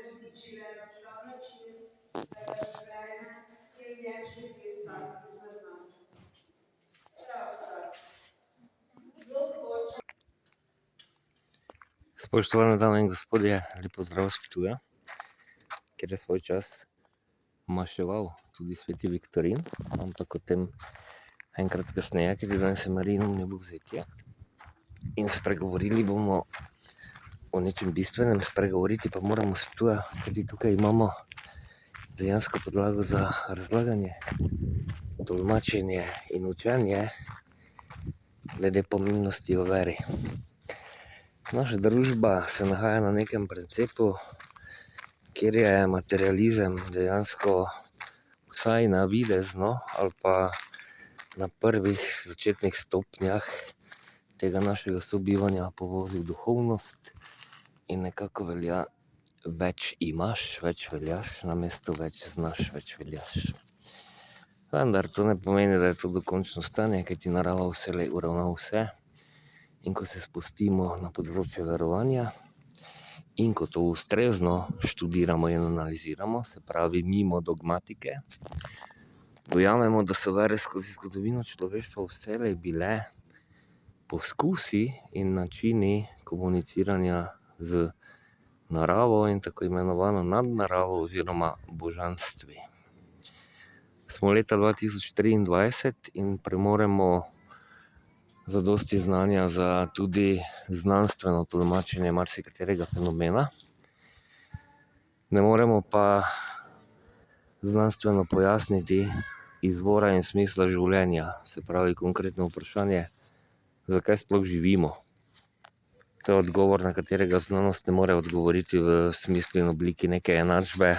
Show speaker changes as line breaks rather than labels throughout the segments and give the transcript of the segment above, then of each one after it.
uresničile na ta način, da ga sprejme in ljepši vsak izmed nas. Zelo hoče. Spoštovane dame in gospodje, lep pozdrav s Ptuja, kjer je svoj čas maševal tudi sveti Viktorin, ampak o tem enkrat kasneje, ker danes je Marijino vnebovzetje. In spregovorili bomo o nečem bistvenem, spregovoriti pa moramo s Ptuja, kajti tukaj imamo dejansko podlago za razlaganje, tolmačenje in učenje glede pomembnosti o veri. Naša družba se nahaja na nekem principu, kjer je materializem dejansko vsaj navidezno ali pa na prvih začetnih stopnjah tega našega sobivanja povozil duhovnost in nekako velja več imaš, več veljaš, namesto več znaš, več veljaš. Vendar to ne pomeni, da je to dokončno stanje, kajti narava vselej uravna vse. In ko se spustimo na področje verovanja in ko to ustrezno študiramo in analiziramo, se pravi mimo dogmatike, dojamemo, da so vere skozi zgodovino človeštva vselej bile poskusi in načini komuniciranja z naravo in tako imenovano nadnaravo oziroma božanstvi. Smo leta 2023 in premoremo zadosti znanja za tudi znanstveno tolmačenje marsikaterega fenomena. Ne moremo pa znanstveno pojasniti izvora in smisla življenja, se pravi konkretno vprašanje, zakaj sploh živimo. To je odgovor, na katerega znanost ne more odgovoriti v smislu in obliki neke enačbe,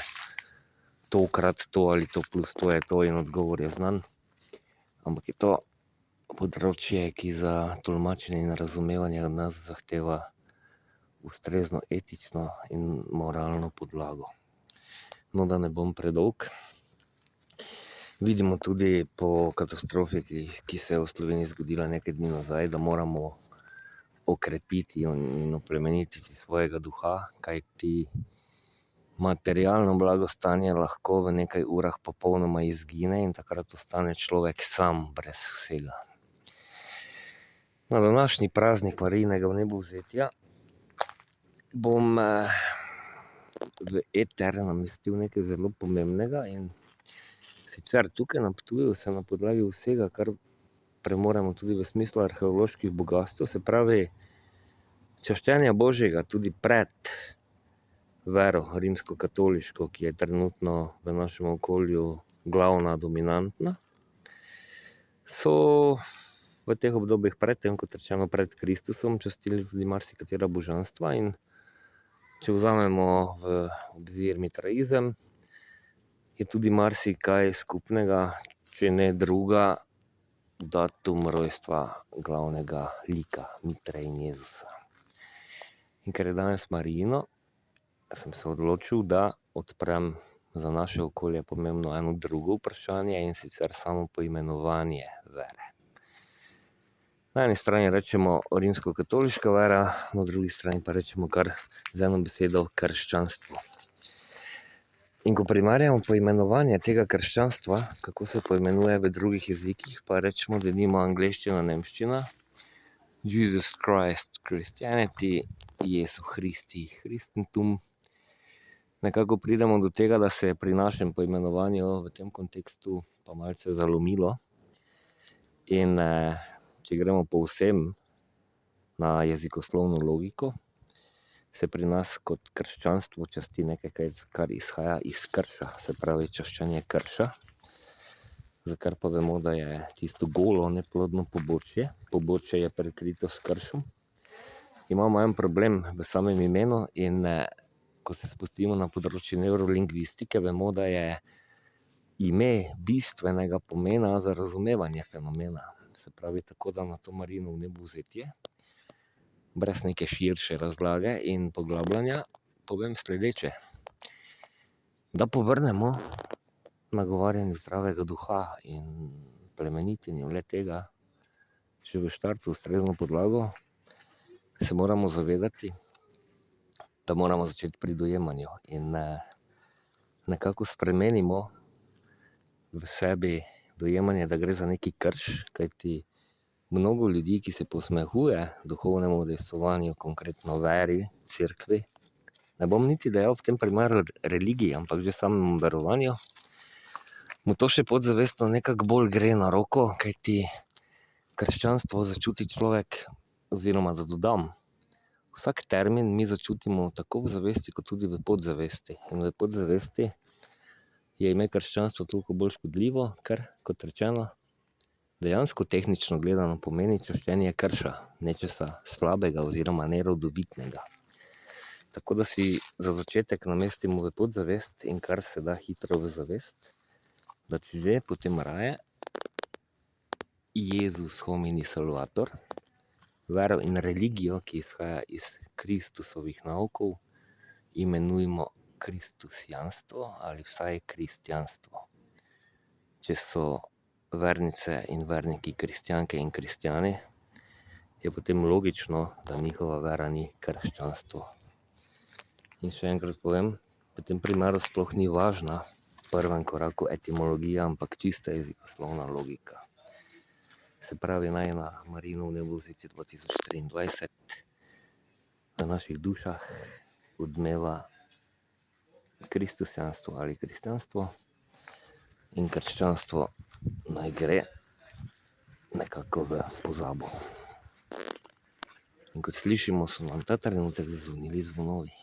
tokrat to ali to plus to je to in odgovor je znan, ampak je to področje, ki za tolmačenje in razumevanje od nas zahteva ustrezno etično in moralno podlago. No, da ne bom predolg. Vidimo tudi po katastrofi, ki se je v Sloveniji zgodila nekaj dni nazaj, da moramo okrepiti in oplemenititi svojega duha, kajti materialno blagostanje lahko v nekaj urah popolnoma izgine in takrat ostane človek sam brez vsega. Na današnji praznik Marijinega vnebovzetja bom v eter namestil nekaj zelo pomembnega, in sicer tukaj na Ptuju se na podlagi vsega, kar premoremo tudi v smislu arheoloških bogastev, se pravi čaščenja Božjega tudi pred vero rimskokatoliško, ki je trenutno v našem okolju glavna, dominantna, so v teh obdobjih predtem, kot rečeno pred Kristusom, častili tudi marsikatera božanstva. In če vzamemo v obzir mitraizem, je tudi marsikaj skupnega, če ne druga, datum rojstva glavnega lika Mitre in Jezusa. In ker je danes Marijino, sem se odločil, da odprem za naše okolje pomembno eno drugo vprašanje, in sicer samo poimenovanje vere. Na eni strani rečemo rimskokatoliška vera, na drugi strani pa rečemo kar z eno besedo krščanstvo. In ko primerjamo poimenovanje tega krščanstva, kako se poimenuje v drugih jezikih, pa rečemo denimo angleščina, nemščina, Jesus Christ, Christianity, Jesu Christi, Christentum, nekako pridemo do tega, da se je pri našem poimenovanju v tem kontekstu pa malce zalomilo. In če gremo povsem na jezikoslovno logiko, se pri nas kot krščanstvo časti nekaj, kar izhaja iz krša, se pravi čaščenje krša, za kar pa vemo, da je tisto golo, neplodno pobočje. Pobočje je prekrito s kršem. Imamo en problem v samem imenu in ko se spustimo na področje nevrolingvistike, vemo, da je ime bistvenega pomena za razumevanje fenomena. Se pravi tako, da na to Marijino vnebovzetje, brez neke širše razlage in poglabljanja, povem sledeče. Da povrnemo nagovarjanju zdravega duha in plemenitenju le-tega že v štartu ustrezno podlago, se moramo zavedati, da moramo začeti pri dojemanju in nekako spremenimo v sebi dojemanje, da gre za neki krš, kajti mnogo ljudi, ki se posmehuje duhovnemu udejstvovanju, konkretno veri, cerkvi, ne bom niti dejal v tem primeru religiji, ampak že samemu verovanju, mu to še podzavestno nekako bolj gre na roko, kajti krščanstvo začuti človek, oziroma da dodam, vsak termin mi začutimo tako v zavesti, kot tudi v podzavesti. In v podzavesti je ime krščanstvo toliko bolj škodljivo, ker, kot rečeno, dejansko tehnično gledano pomeni čaščenje krša, nečesa slabega oziroma nerodovitnega. Tako da si za začetek namestimo v podzavest in kar se da hitro v zavest, da če že, potem raje Jezus homini salvator, vero in religijo, ki izhaja iz Kristusovih naukov, imenujmo kristusijanstvo ali vsaj kristjanstvo. Če so vernice in verniki kristjanke in kristjani, je potem logično, da njihova vera ni krščanstvo. In še enkrat povem, v tem primeru sploh ni važna v prvem koraku etimologija, ampak čista jezikoslovna logika. Se pravi, najina Marijina vnebovzici 2023 v naših dušah odmeva kristusijanstvo ali kristjanstvo in krščanstvo naj gre nekako v pozabo. In kot slišimo, so nam ta trenutek zazvonili zvonovi.